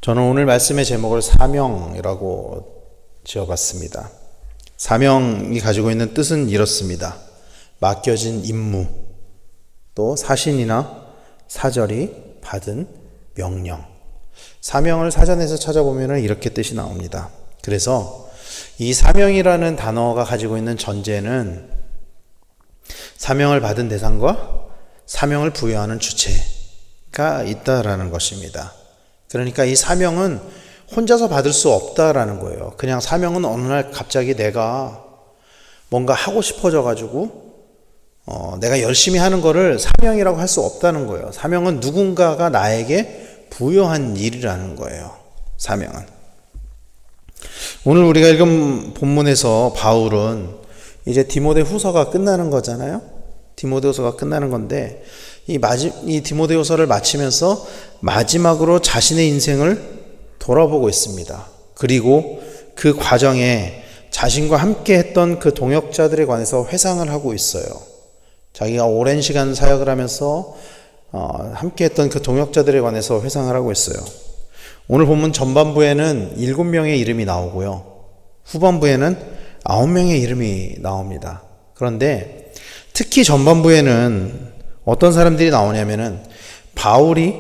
저는 오늘 말씀의 제목을 사명이라고 지어봤습니다. 사명이 가지고 있는 뜻은 이렇습니다. 맡겨진 임무, 또 사신이나 사절이 받은 명령. 사명을 사전에서 찾아보면 이렇게 뜻이 나옵니다. 그래서 이 사명이라는 단어가 가지고 있는 전제는 사명을 받은 대상과 사명을 부여하는 주체가 있다라는 것입니다. 그러니까 이 사명은 혼자서 받을 수 없다라는 거예요. 그냥 사명은 어느 날 갑자기 내가 뭔가 하고 싶어져 가지고 내가 열심히 하는 거를 사명이라고 할 수 없다는 거예요. 사명은 누군가가 나에게 부여한 일이라는 거예요. 사명은. 오늘 우리가 읽은 본문에서 바울은 이제 디모데후서가 끝나는 거잖아요. 디모데후서가 끝나는 건데 이 디모데후서를 마치면서 마지막으로 자신의 인생을 돌아보고 있습니다. 그리고 그 과정에 자신과 함께 했던 그 동역자들에 관해서 회상을 하고 있어요. 자기가 오랜 시간 사역을 하면서 함께 했던 그 동역자들에 관해서 회상을 하고 있어요. 오늘 본문 전반부에는 7명의 이름이 나오고요. 후반부에는 9명의 이름이 나옵니다. 그런데 특히 전반부에는 어떤 사람들이 나오냐면은 바울이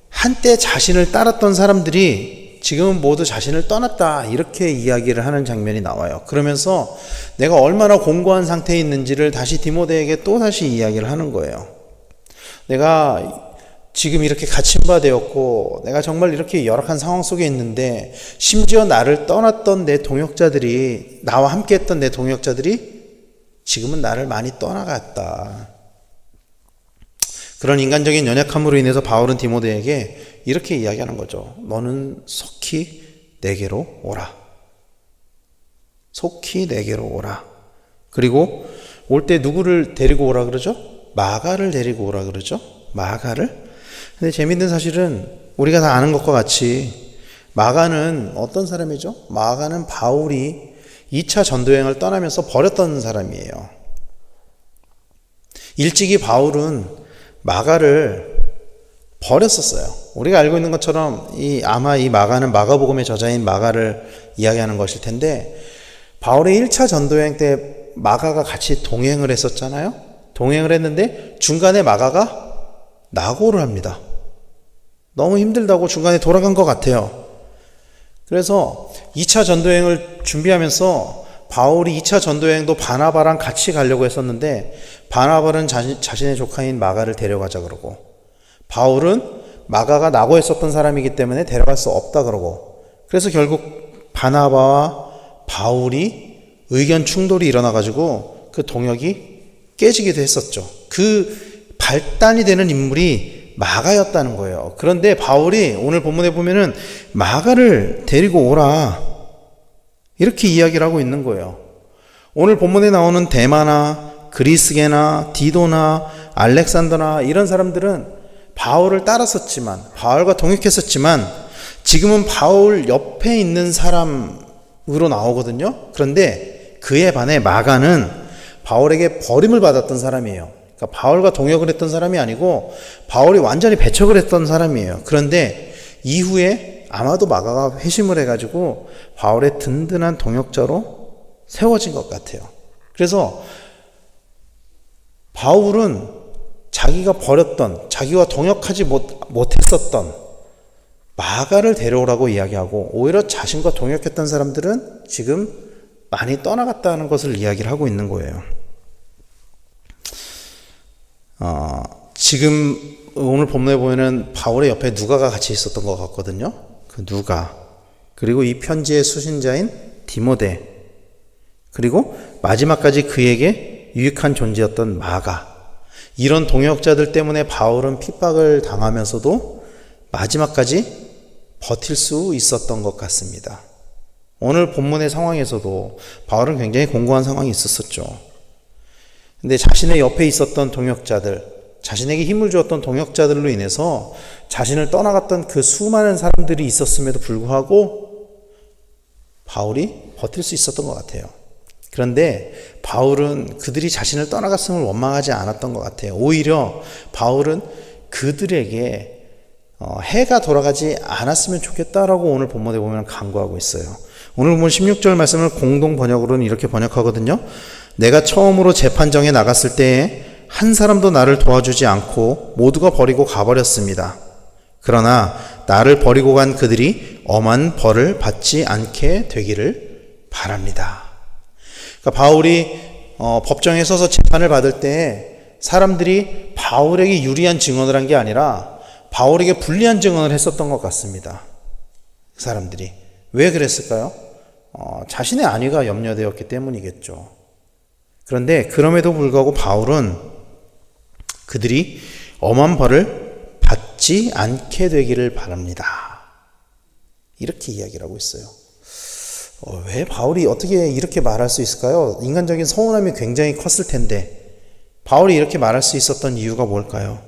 한때 자신을 따랐던 사람들이 지금은 모두 자신을 떠났다 이렇게 이야기를 하는 장면이 나와요. 그러면서 내가 얼마나 공고한 상태에 있는지를 다시 디모데에게 또다시 이야기를 하는 거예요. 내가 지금 이렇게 갇힌 바 되었고 내가 정말 이렇게 열악한 상황 속에 있는데 심지어 나를 떠났던 내 동역자들이 나와 함께 했던 내 동역자들이 지금은 나를 많이 떠나갔다. 그런 인간적인 연약함으로 인해서 바울은 디모데에게 이렇게 이야기하는 거죠. 너는 속히 내게로 오라. 속히 내게로 오라. 그리고 올 때 누구를 데리고 오라 그러죠? 마가를 데리고 오라 그러죠? 마가를? 근데 재밌는 사실은 우리가 다 아는 것과 같이 마가는 어떤 사람이죠? 마가는 바울이 2차 전도여행을 떠나면서 버렸던 사람이에요. 일찍이 바울은 마가를 버렸었어요. 우리가 알고 있는 것처럼 아마 이 마가는 마가복음의 저자인 마가를 이야기하는 것일 텐데 바울의 1차 전도여행 때 마가가 같이 동행을 했었잖아요. 동행을 했는데 중간에 마가가 낙오를 합니다. 너무 힘들다고 중간에 돌아간 것 같아요. 그래서 2차 전도여행을 준비하면서 바울이 2차 전도여행도 바나바랑 같이 가려고 했었는데 바나바는 자신의 조카인 마가를 데려가자 그러고 바울은 마가가 낙오했었던 사람이기 때문에 데려갈 수 없다 그러고 그래서 결국 바나바와 바울이 의견 충돌이 일어나가지고 그 동역이 깨지기도 했었죠. 그 발단이 되는 인물이 마가였다는 거예요. 그런데 바울이 오늘 본문에 보면은 마가를 데리고 오라 이렇게 이야기를 하고 있는 거예요. 오늘 본문에 나오는 데마나 그리스게나 디도나 알렉산더나 이런 사람들은 바울을 따랐었지만 바울과 동역했었지만 지금은 바울 옆에 있는 사람으로 나오거든요. 그런데 그에 반해 마가는 바울에게 버림을 받았던 사람이에요. 그러니까 바울과 동역을 했던 사람이 아니고 바울이 완전히 배척을 했던 사람이에요. 그런데 이후에 아마도 마가가 회심을 해가지고 바울의 든든한 동역자로 세워진 것 같아요. 그래서 바울은 자기가 버렸던, 자기와 동역하지 못했었던 마가를 데려오라고 이야기하고 오히려 자신과 동역했던 사람들은 지금 많이 떠나갔다는 것을 이야기를 하고 있는 거예요. 지금 오늘 본문에 보면은 바울의 옆에 누가가 같이 있었던 것 같거든요. 그 누가, 그리고 이 편지의 수신자인 디모데, 그리고 마지막까지 그에게 유익한 존재였던 마가. 이런 동역자들 때문에 바울은 핍박을 당하면서도 마지막까지 버틸 수 있었던 것 같습니다. 오늘 본문의 상황에서도 바울은 굉장히 공고한 상황이 있었었죠. 근데 자신의 옆에 있었던 동역자들, 자신에게 힘을 주었던 동역자들로 인해서 자신을 떠나갔던 그 수많은 사람들이 있었음에도 불구하고 바울이 버틸 수 있었던 것 같아요. 그런데 바울은 그들이 자신을 떠나갔음을 원망하지 않았던 것 같아요. 오히려 바울은 그들에게 해가 돌아가지 않았으면 좋겠다라고 오늘 본문에 보면 간구하고 있어요. 오늘 본문 16절 말씀을 공동 번역으로는 이렇게 번역하거든요. 내가 처음으로 재판정에 나갔을 때에 한 사람도 나를 도와주지 않고 모두가 버리고 가버렸습니다. 그러나 나를 버리고 간 그들이 엄한 벌을 받지 않게 되기를 바랍니다. 그러니까 바울이 법정에 서서 재판을 받을 때 사람들이 바울에게 유리한 증언을 한 게 아니라 바울에게 불리한 증언을 했었던 것 같습니다. 그 사람들이 왜 그랬을까요? 자신의 안위가 염려되었기 때문이겠죠. 그런데 그럼에도 불구하고 바울은 그들이 엄한 벌을 받지 않게 되기를 바랍니다. 이렇게 이야기를 하고 있어요. 왜 바울이 어떻게 이렇게 말할 수 있을까요? 인간적인 서운함이 굉장히 컸을 텐데 바울이 이렇게 말할 수 있었던 이유가 뭘까요?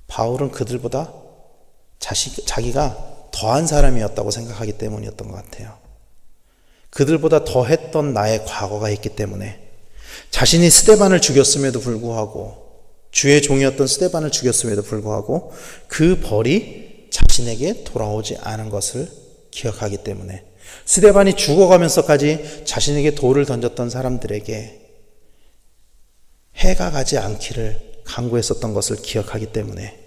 바울은 그들보다 자기가 더한 사람이었다고 생각하기 때문이었던 것 같아요. 그들보다 더했던 나의 과거가 있기 때문에 자신이 스데반을 죽였음에도 불구하고 주의 종이었던 스데반을 죽였음에도 불구하고 그 벌이 자신에게 돌아오지 않은 것을 기억하기 때문에 스데반이 죽어가면서까지 자신에게 돌을 던졌던 사람들에게 해가 가지 않기를 간구했었던 것을 기억하기 때문에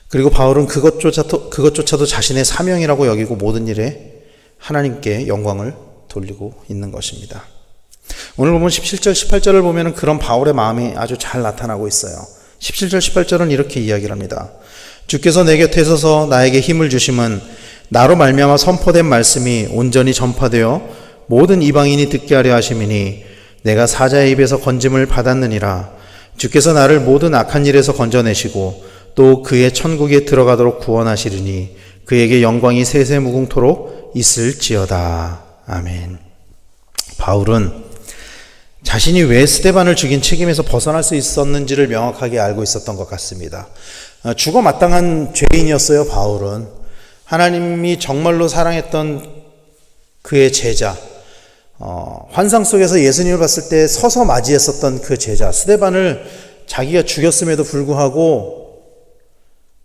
그리고 바울은 그것조차도 자신의 사명이라고 여기고 모든 일에 하나님께 영광을 돌리고 있는 것입니다. 오늘 보면 17절, 18절을 보면 그런 바울의 마음이 아주 잘 나타나고 있어요. 17절, 18절은 이렇게 이야기를 합니다. 주께서 내 곁에 서서 나에게 힘을 주심은 나로 말미암아 선포된 말씀이 온전히 전파되어 모든 이방인이 듣게 하려 하심이니 내가 사자의 입에서 건짐을 받았느니라. 주께서 나를 모든 악한 일에서 건져내시고 또 그의 천국에 들어가도록 구원하시리니 그에게 영광이 세세무궁토록 있을지어다. 아멘. 바울은 자신이 왜 스데반을 죽인 책임에서 벗어날 수 있었는지를 명확하게 알고 있었던 것 같습니다. 죽어 마땅한 죄인이었어요. 바울은 하나님이 정말로 사랑했던 그의 제자, 환상 속에서 예수님을 봤을 때 서서 맞이했었던 그 제자 스데반을 자기가 죽였음에도 불구하고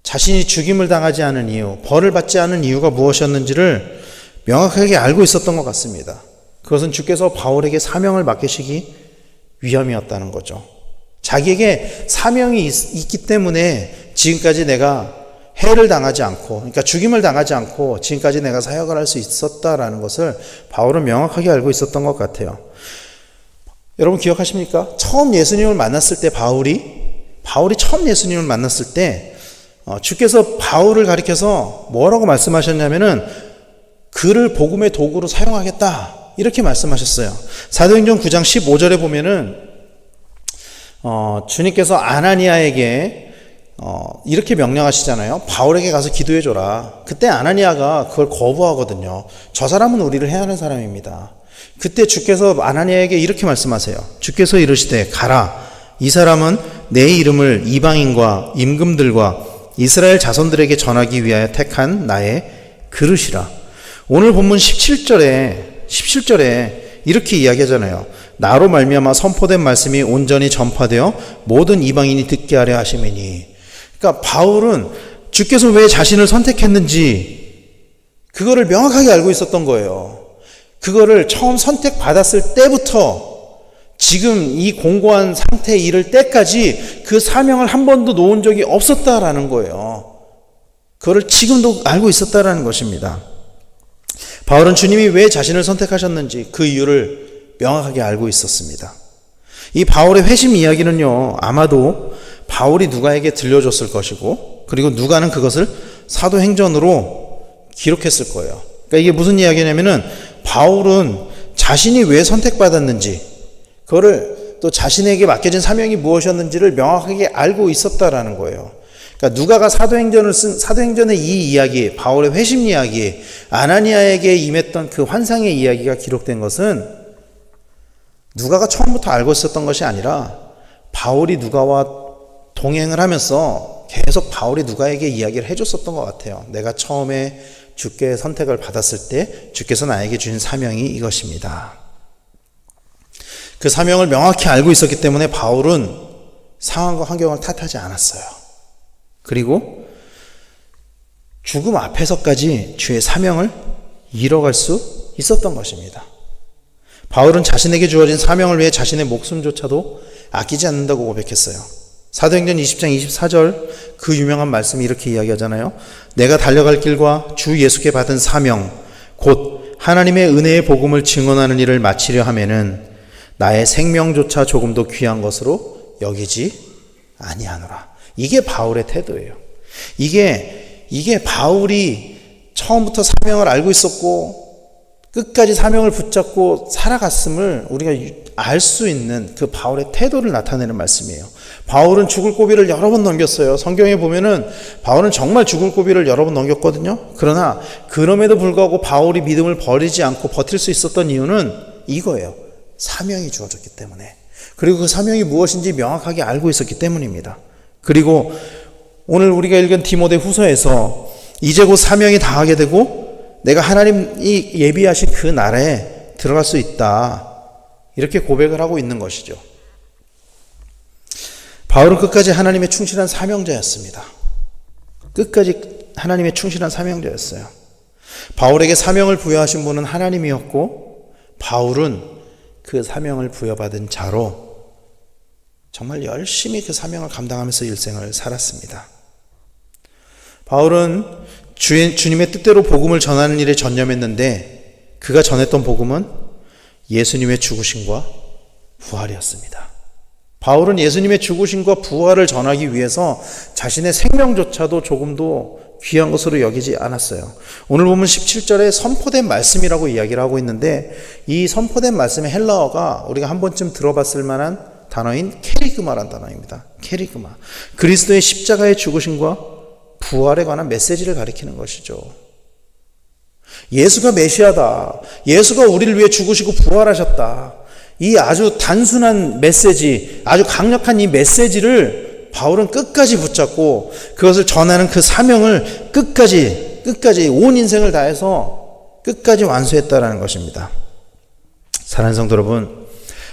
자신이 죽임을 당하지 않은 이유, 벌을 받지 않은 이유가 무엇이었는지를 명확하게 알고 있었던 것 같습니다. 그것은 주께서 바울에게 사명을 맡기시기 위함이었다는 거죠. 자기에게 사명이 있기 때문에 지금까지 내가 해를 당하지 않고, 그러니까 죽임을 당하지 않고 지금까지 내가 사역을 할 수 있었다라는 것을 바울은 명확하게 알고 있었던 것 같아요. 여러분 기억하십니까? 처음 예수님을 만났을 때 바울이 처음 예수님을 만났을 때 주께서 바울을 가리켜서 뭐라고 말씀하셨냐면은 그를 복음의 도구로 사용하겠다 이렇게 말씀하셨어요. 사도행전 9장 15절에 보면은 주님께서 아나니아에게 이렇게 명령하시잖아요. 바울에게 가서 기도해줘라. 그때 아나니아가 그걸 거부하거든요. 저 사람은 우리를 해하는 사람입니다. 그때 주께서 아나니아에게 이렇게 말씀하세요. 주께서 이르시되 가라. 이 사람은 내 이름을 이방인과 임금들과 이스라엘 자손들에게 전하기 위하여 택한 나의 그릇이라. 오늘 본문 17절에 이렇게 이야기하잖아요. 나로 말미암아 선포된 말씀이 온전히 전파되어 모든 이방인이 듣게 하려 하심이니. 그러니까 바울은 주께서 왜 자신을 선택했는지 그거를 명확하게 알고 있었던 거예요. 그거를 처음 선택받았을 때부터 지금 이 공고한 상태에 이를 때까지 그 사명을 한 번도 놓은 적이 없었다라는 거예요. 그거를 지금도 알고 있었다라는 것입니다. 바울은 주님이 왜 자신을 선택하셨는지 그 이유를 명확하게 알고 있었습니다. 이 바울의 회심 이야기는요, 아마도 바울이 누가에게 들려줬을 것이고, 그리고 누가는 그것을 사도행전으로 기록했을 거예요. 그러니까 이게 무슨 이야기냐면은 바울은 자신이 왜 선택받았는지, 그거를 또 자신에게 맡겨진 사명이 무엇이었는지를 명확하게 알고 있었다라는 거예요. 그러니까 누가가 사도행전의 이 이야기, 바울의 회심 이야기, 아나니아에게 임했던 그 환상의 이야기가 기록된 것은 누가가 처음부터 알고 있었던 것이 아니라 바울이 누가와 동행을 하면서 계속 바울이 누가에게 이야기를 해줬었던 것 같아요. 내가 처음에 주께 선택을 받았을 때 주께서 나에게 주신 사명이 이것입니다. 그 사명을 명확히 알고 있었기 때문에 바울은 상황과 환경을 탓하지 않았어요. 그리고 죽음 앞에서까지 주의 사명을 이뤄갈 수 있었던 것입니다. 바울은 자신에게 주어진 사명을 위해 자신의 목숨조차도 아끼지 않는다고 고백했어요. 사도행전 20장 24절 그 유명한 말씀이 이렇게 이야기하잖아요. 내가 달려갈 길과 주 예수께 받은 사명 곧 하나님의 은혜의 복음을 증언하는 일을 마치려 하면은 나의 생명조차 조금도 귀한 것으로 여기지 아니하노라. 이게 바울의 태도예요. 이게 바울이 처음부터 사명을 알고 있었고 끝까지 사명을 붙잡고 살아갔음을 우리가 알 수 있는 그 바울의 태도를 나타내는 말씀이에요. 바울은 죽을 고비를 여러 번 넘겼어요. 성경에 보면은 바울은 정말 죽을 고비를 여러 번 넘겼거든요. 그러나 그럼에도 불구하고 바울이 믿음을 버리지 않고 버틸 수 있었던 이유는 이거예요. 사명이 주어졌기 때문에. 그리고 그 사명이 무엇인지 명확하게 알고 있었기 때문입니다. 그리고 오늘 우리가 읽은 디모데 후서에서 이제 곧 사명이 다하게 되고 내가 하나님이 예비하신 그 나라에 들어갈 수 있다. 이렇게 고백을 하고 있는 것이죠. 바울은 끝까지 하나님의 충실한 사명자였습니다. 끝까지 하나님의 충실한 사명자였어요. 바울에게 사명을 부여하신 분은 하나님이었고 바울은 그 사명을 부여받은 자로 정말 열심히 그 사명을 감당하면서 일생을 살았습니다. 바울은 주님의 뜻대로 복음을 전하는 일에 전념했는데 그가 전했던 복음은 예수님의 죽으심과 부활이었습니다. 바울은 예수님의 죽으심과 부활을 전하기 위해서 자신의 생명조차도 조금도 귀한 것으로 여기지 않았어요. 오늘 보면 17절에 선포된 말씀이라고 이야기를 하고 있는데 이 선포된 말씀의 헬라어가 우리가 한 번쯤 들어봤을 만한 단어인 케리그마란 단어입니다. 케리그마. 그리스도의 십자가의 죽으심과 부활에 관한 메시지를 가리키는 것이죠. 예수가 메시아다. 예수가 우리를 위해 죽으시고 부활하셨다. 이 아주 단순한 메시지, 아주 강력한 이 메시지를 바울은 끝까지 붙잡고 그것을 전하는 그 사명을 끝까지 온 인생을 다해서 끝까지 완수했다라는 것입니다. 사랑하는 성도 여러분,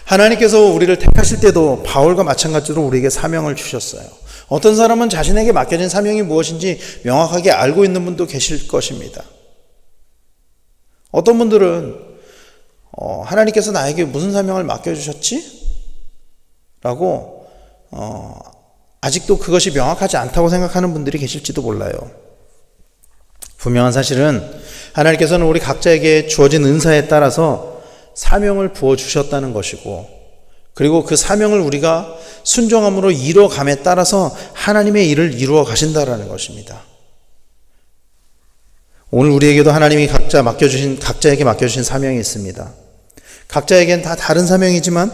하나님께서 우리를 택하실 때도 바울과 마찬가지로 우리에게 사명을 주셨어요. 어떤 사람은 자신에게 맡겨진 사명이 무엇인지 명확하게 알고 있는 분도 계실 것입니다. 어떤 분들은 하나님께서 나에게 무슨 사명을 맡겨주셨지? 라고 아직도 그것이 명확하지 않다고 생각하는 분들이 계실지도 몰라요. 분명한 사실은 하나님께서는 우리 각자에게 주어진 은사에 따라서 사명을 부어주셨다는 것이고 그리고 그 사명을 우리가 순종함으로 이루어감에 따라서 하나님의 일을 이루어 가신다라는 것입니다. 오늘 우리에게도 하나님이 각자에게 맡겨주신 사명이 있습니다. 각자에겐 다 다른 사명이지만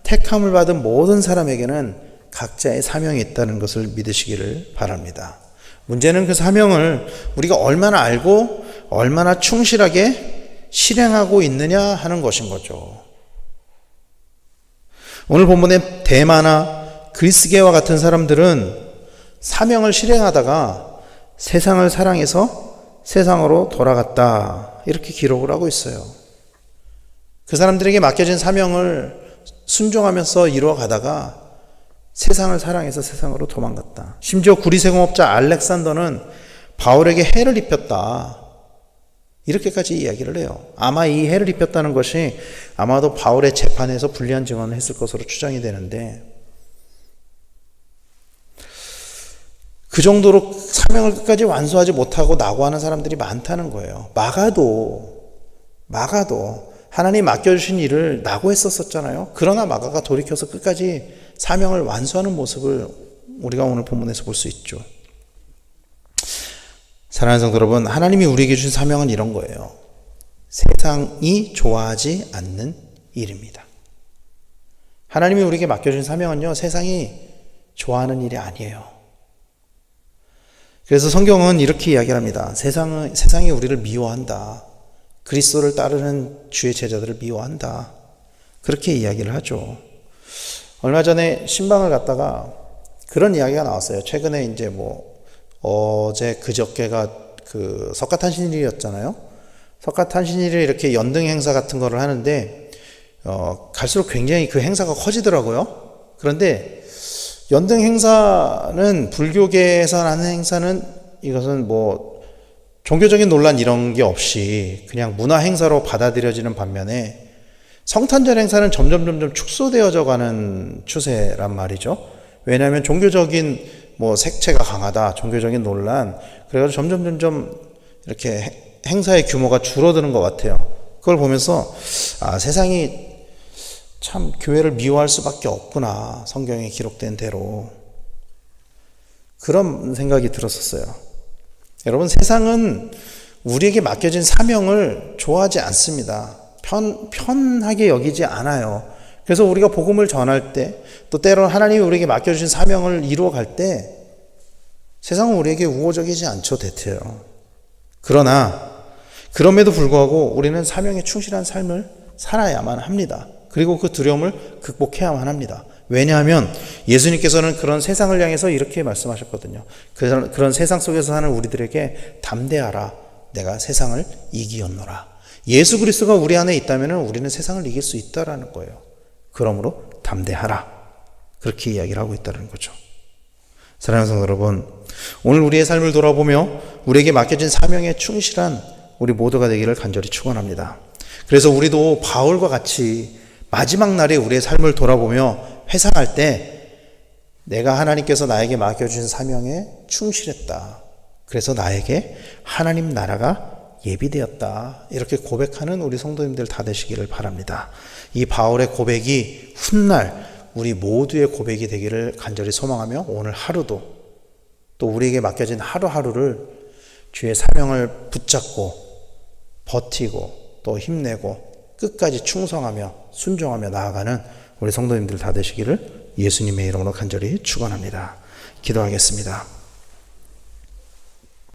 택함을 받은 모든 사람에게는 각자의 사명이 있다는 것을 믿으시기를 바랍니다. 문제는 그 사명을 우리가 얼마나 알고 얼마나 충실하게 실행하고 있느냐 하는 것인 거죠. 오늘 본문의 대마나 그리스계와 같은 사람들은 사명을 실행하다가 세상을 사랑해서 세상으로 돌아갔다. 이렇게 기록을 하고 있어요. 그 사람들에게 맡겨진 사명을 순종하면서 이루어가다가 세상을 사랑해서 세상으로 도망갔다. 심지어 구리세공업자 알렉산더는 바울에게 해를 입혔다. 이렇게까지 이야기를 해요. 아마 이 해를 입혔다는 것이 아마도 바울의 재판에서 불리한 증언을 했을 것으로 추정이 되는데 그 정도로 사명을 끝까지 완수하지 못하고 낙오하는 사람들이 많다는 거예요. 마가도 하나님 맡겨주신 일을 낙오했었잖아요. 그러나 마가가 돌이켜서 끝까지 사명을 완수하는 모습을 우리가 오늘 본문에서 볼 수 있죠. 사랑하는 성도 여러분, 하나님이 우리에게 주신 사명은 이런 거예요. 세상이 좋아하지 않는 일입니다. 하나님이 우리에게 맡겨주신 사명은요, 세상이 좋아하는 일이 아니에요. 그래서 성경은 이렇게 이야기합니다. 세상이 우리를 미워한다. 그리스도를 따르는 주의 제자들을 미워한다. 그렇게 이야기를 하죠. 얼마 전에 신방을 갔다가 그런 이야기가 나왔어요. 최근에 이제 어제 그저께가 그 석가탄신일이었잖아요. 석가탄신일에 이렇게 연등 행사 같은 거를 하는데 갈수록 굉장히 그 행사가 커지더라고요. 그런데 연등 행사는 불교계에서 하는 행사는 이것은 뭐 종교적인 논란 이런 게 없이 그냥 문화 행사로 받아들여지는 반면에 성탄절 행사는 점점 축소되어져 가는 추세란 말이죠. 왜냐하면 종교적인 뭐 색채가 강하다, 종교적인 논란, 그래가지고 점점 이렇게 행사의 규모가 줄어드는 것 같아요. 그걸 보면서 세상이 참 교회를 미워할 수밖에 없구나, 성경에 기록된 대로. 그런 생각이 들었었어요. 여러분, 세상은 우리에게 맡겨진 사명을 좋아하지 않습니다. 편하게 여기지 않아요. 그래서 우리가 복음을 전할 때, 또 때로는 하나님이 우리에게 맡겨주신 사명을 이루어 갈 때 세상은 우리에게 우호적이지 않죠, 대체요. 그러나 그럼에도 불구하고 우리는 사명에 충실한 삶을 살아야만 합니다. 그리고 그 두려움을 극복해야만 합니다. 왜냐하면 예수님께서는 그런 세상을 향해서 이렇게 말씀하셨거든요. 그런 세상 속에서 사는 우리들에게 담대하라, 내가 세상을 이기었노라. 예수 그리스도가 우리 안에 있다면 우리는 세상을 이길 수 있다라는 거예요. 그러므로 담대하라, 그렇게 이야기를 하고 있다는 거죠. 사랑하는 성도 여러분, 오늘 우리의 삶을 돌아보며 우리에게 맡겨진 사명에 충실한 우리 모두가 되기를 간절히 축원합니다. 그래서 우리도 바울과 같이 마지막 날에 우리의 삶을 돌아보며 회상할 때 내가 하나님께서 나에게 맡겨주신 사명에 충실했다, 그래서 나에게 하나님 나라가 예비되었다, 이렇게 고백하는 우리 성도님들 다 되시기를 바랍니다. 이 바울의 고백이 훗날 우리 모두의 고백이 되기를 간절히 소망하며 오늘 하루도 또 우리에게 맡겨진 하루하루를 주의 사명을 붙잡고 버티고 또 힘내고 끝까지 충성하며 순종하며 나아가는 우리 성도님들 다 되시기를 예수님의 이름으로 간절히 축원합니다. 기도하겠습니다.